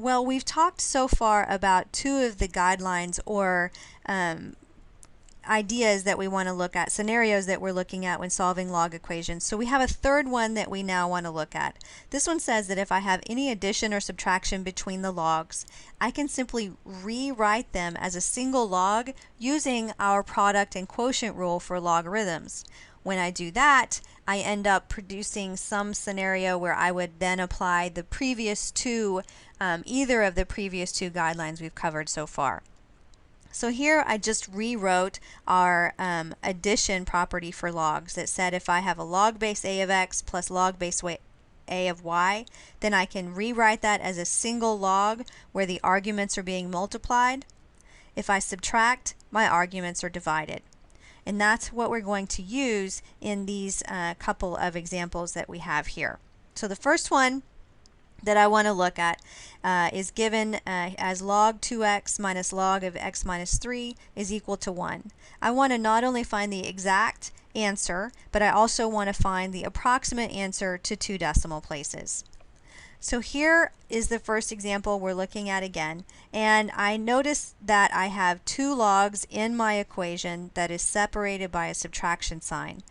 Well, we've talked so far about two of the guidelines or ideas that we want to look at, scenarios that we're looking at when solving log equations. So we have a third one that we now want to look at. This one says that if I have any addition or subtraction between the logs, I can simply rewrite them as a single log using our product and quotient rule for logarithms. When I do that, I end up producing some scenario where I would then apply the previous two, either of the previous two guidelines we've covered so far. So here I just rewrote our addition property for logs that said if I have a log base a of x plus log base a of y, then I can rewrite that as a single log where the arguments are being multiplied. If I subtract, my arguments are divided. And that's what we're going to use in these couple of examples that we have here. So the first one that I want to look at is given as log 2x minus log of x minus 3 is equal to 1. I want to not only find the exact answer, but I also want to find the approximate answer to 2 decimal places. So here is the first example we're looking at again, and I notice that I have 2 logs in my equation that is separated by a subtraction sign.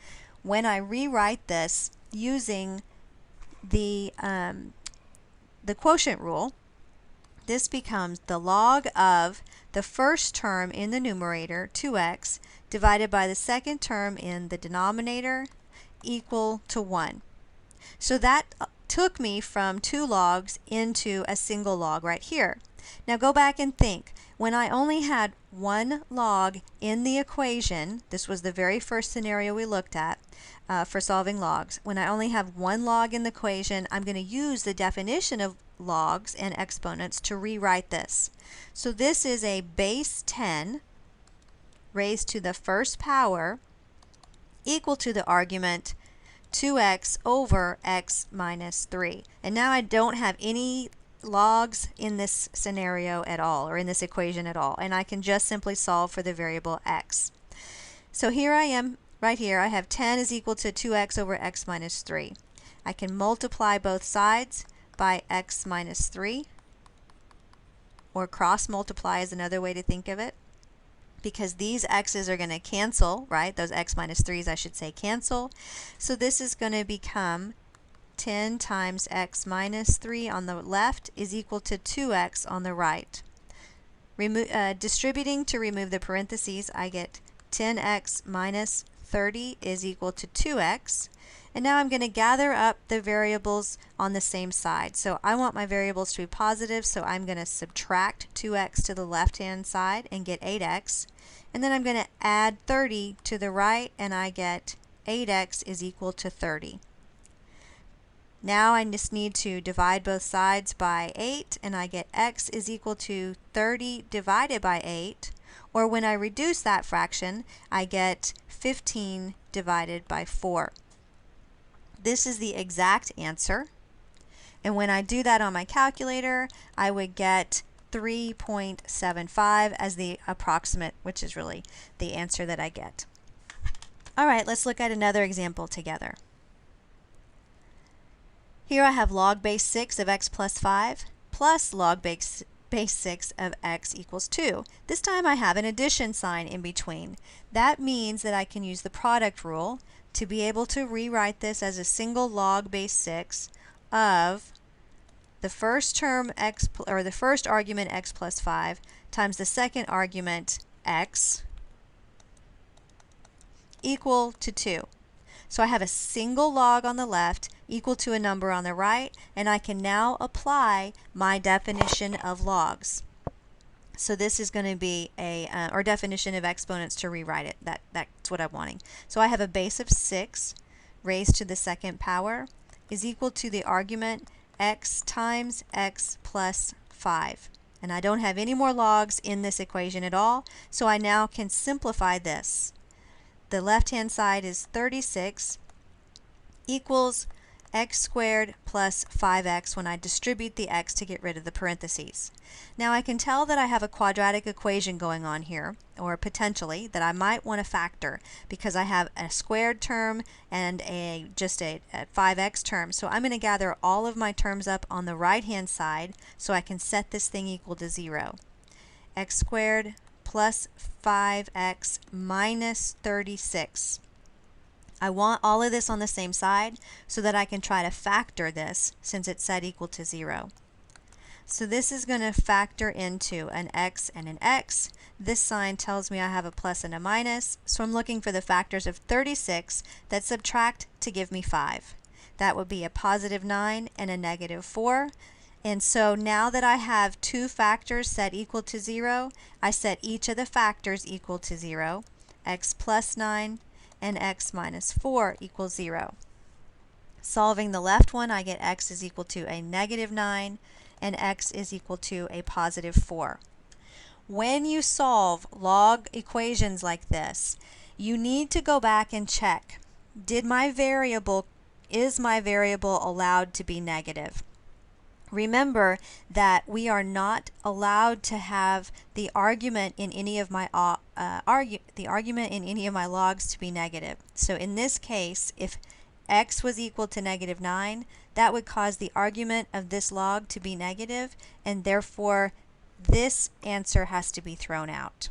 When I rewrite this using the quotient rule, this becomes the log of the first term in the numerator, 2x, divided by the second term in the denominator, equal to 1. So that took me from 2 logs into a single log right here. Now go back and think. When I only had 1 log in the equation, this was the very first scenario we looked at for solving logs. When I only have 1 log in the equation, I'm going to use the definition of logs and exponents to rewrite this. So this is a base 10 raised to the first power equal to the argument 2x over x minus 3. And now I don't have any logs in this scenario at all, or in this equation at all, and I can just simply solve for the variable x. So here I am, right here, I have 10 is equal to 2x over x minus 3. I can multiply both sides by x minus 3, or cross multiply is another way to think of it, because these x's are going to cancel, right? Those x minus 3's, I should say, cancel. So this is going to become 10 times x minus 3 on the left is equal to 2x on the right. Distributing to remove the parentheses, I get 10x minus 30 is equal to 2x. And now I'm going to gather up the variables on the same side. So I want my variables to be positive, so I'm going to subtract 2x to the left-hand side and get 8x. And then I'm going to add 30 to the right, and I get 8x is equal to 30. Now I just need to divide both sides by 8, and I get x is equal to 30 divided by 8. Or when I reduce that fraction, I get 15 divided by 4. This is the exact answer. And when I do that on my calculator, I would get 3.75 as the approximate, which is really the answer that I get. All right, let's look at another example together. Here I have log base 6 of x plus 5 plus log base 6 of x equals 2. This time I have an addition sign in between. That means that I can use the product rule to be able to rewrite this as a single log base 6 of the first term x, or the first argument x plus 5 times the second argument x equal to 2. So I have a single log on the left equal to a number on the right, and I can now apply my definition of logs. So this is going to be or definition of exponents to rewrite it. That's what I'm wanting. So I have a base of 6 raised to the second power is equal to the argument x times x plus 5. And I don't have any more logs in this equation at all, so I now can simplify this. The left-hand side is 36 equals x squared plus 5x when I distribute the x to get rid of the parentheses. Now I can tell that I have a quadratic equation going on here, or potentially that I might want to factor because I have a squared term and just a 5x term. So I'm going to gather all of my terms up on the right hand side so I can set this thing equal to 0. X squared plus 5x minus 36. I want all of this on the same side so that I can try to factor this since it's set equal to 0. So this is going to factor into an x and an x. This sign tells me I have a plus and a minus, so I'm looking for the factors of 36 that subtract to give me 5. That would be a positive 9 and a negative 4. And so now that I have two factors set equal to 0, I set each of the factors equal to 0. X plus 9 and x minus 4 equals 0. Solving the left one, I get x is equal to a negative 9 and x is equal to a positive 4. When you solve log equations like this, you need to go back and check, is my variable allowed to be negative? Remember that we are not allowed to have the argument in any of my logs to be negative. So in this case, if x was equal to negative 9, that would cause the argument of this log to be negative, and therefore this answer has to be thrown out.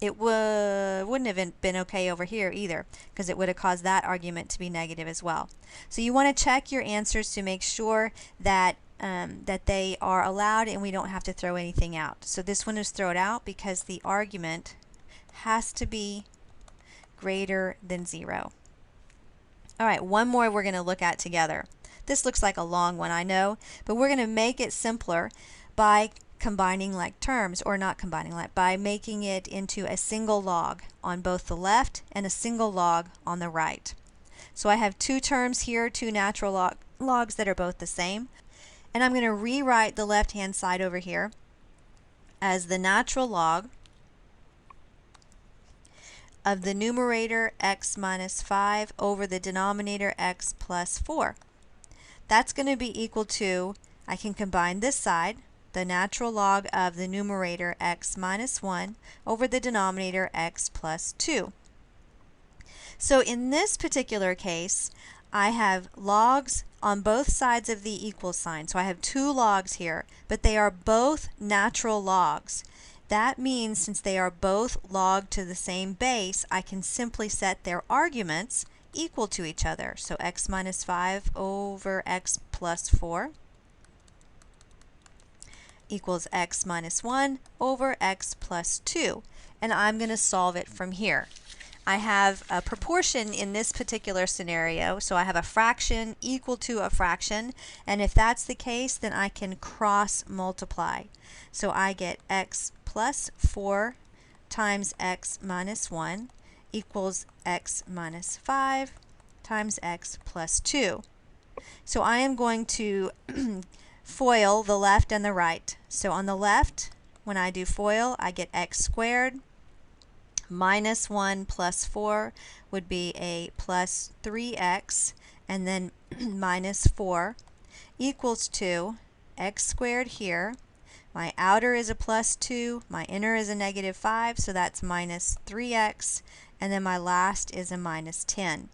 It wouldn't have been okay over here either, because it would have caused that argument to be negative as well. So you want to check your answers to make sure that that they are allowed and we don't have to throw anything out. So this one is thrown out because the argument has to be greater than 0. All right, one more we're going to look at together. This looks like a long one, I know, but we're going to make it simpler by combining like terms, or not combining like, by making it into a single log on both the left and a single log on the right. So I have two terms here, two natural logs that are both the same, and I'm going to rewrite the left hand side over here as the natural log of the numerator x minus 5 over the denominator x plus 4. That's going to be equal to, I can combine this side, the natural log of the numerator x minus 1 over the denominator x plus 2. So in this particular case, I have logs on both sides of the equal sign. So I have two logs here, but they are both natural logs. That means since they are both log to the same base, I can simply set their arguments equal to each other. So x minus 5 over x plus 4 equals x minus 1 over x plus 2. And I'm going to solve it from here. I have a proportion in this particular scenario, so I have a fraction equal to a fraction, and if that's the case, then I can cross multiply. So I get x plus 4 times x minus 1 equals x minus 5 times x plus 2. So I am going to FOIL the left and the right. So on the left, when I do FOIL, I get x squared minus 1 plus 4 would be a plus 3x, and then minus 4 equals to x squared here. My outer is a plus 2, my inner is a negative 5, so that's minus 3x, and then my last is a minus 10.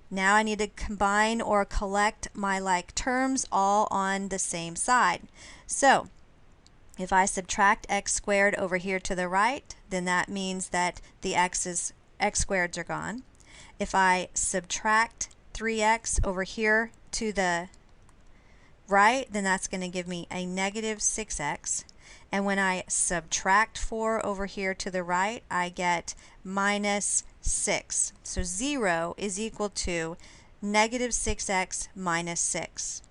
Now I need to combine or collect my like terms all on the same side. So if I subtract x squared over here to the right, then that means that the x squareds are gone. If I subtract 3x over here to the right, then that's going to give me a negative 6x. And when I subtract 4 over here to the right, I get minus 6. So 0 is equal to negative 6x minus 6.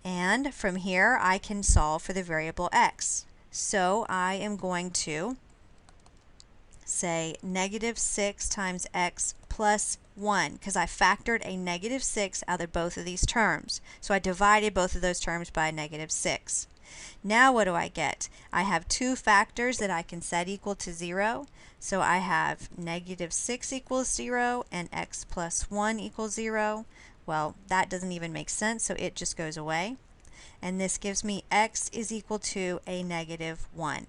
And from here, I can solve for the variable x. So I am going to say negative 6 times x plus 1, because I factored a negative 6 out of both of these terms. So I divided both of those terms by negative 6. Now what do I get? I have two factors that I can set equal to 0. So I have -6 equals 0 and x plus 1 equals 0. Well, that doesn't even make sense, so it just goes away. And this gives me x is equal to a -1.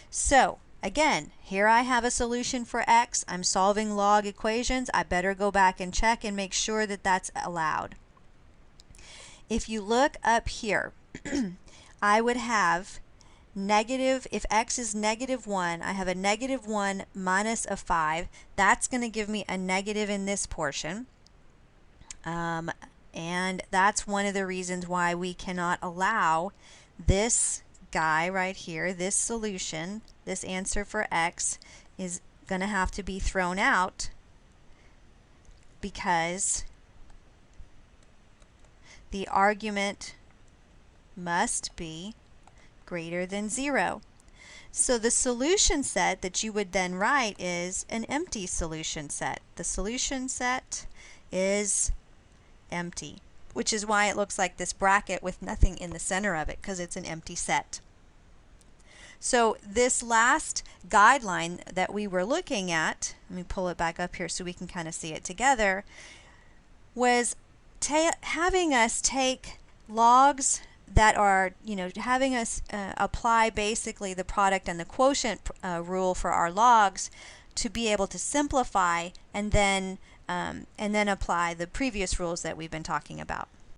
So again, here I have a solution for x. I'm solving log equations. I better go back and check and make sure that that's allowed. If you look up here, I would have negative, if x is -1, I have a -1 minus a 5. That's going to give me a negative in this portion. And that's one of the reasons why we cannot allow this guy right here, this solution, this answer for x is going to have to be thrown out because the argument must be greater than 0. So the solution set that you would then write is an empty solution set. The solution set is empty, which is why it looks like this bracket with nothing in the center of it, because it's an empty set. So this last guideline that we were looking at, let me pull it back up here so we can kind of see it together, was having us take logs that are, having us apply basically the product and the quotient rule for our logs to be able to simplify and then apply the previous rules that we've been talking about.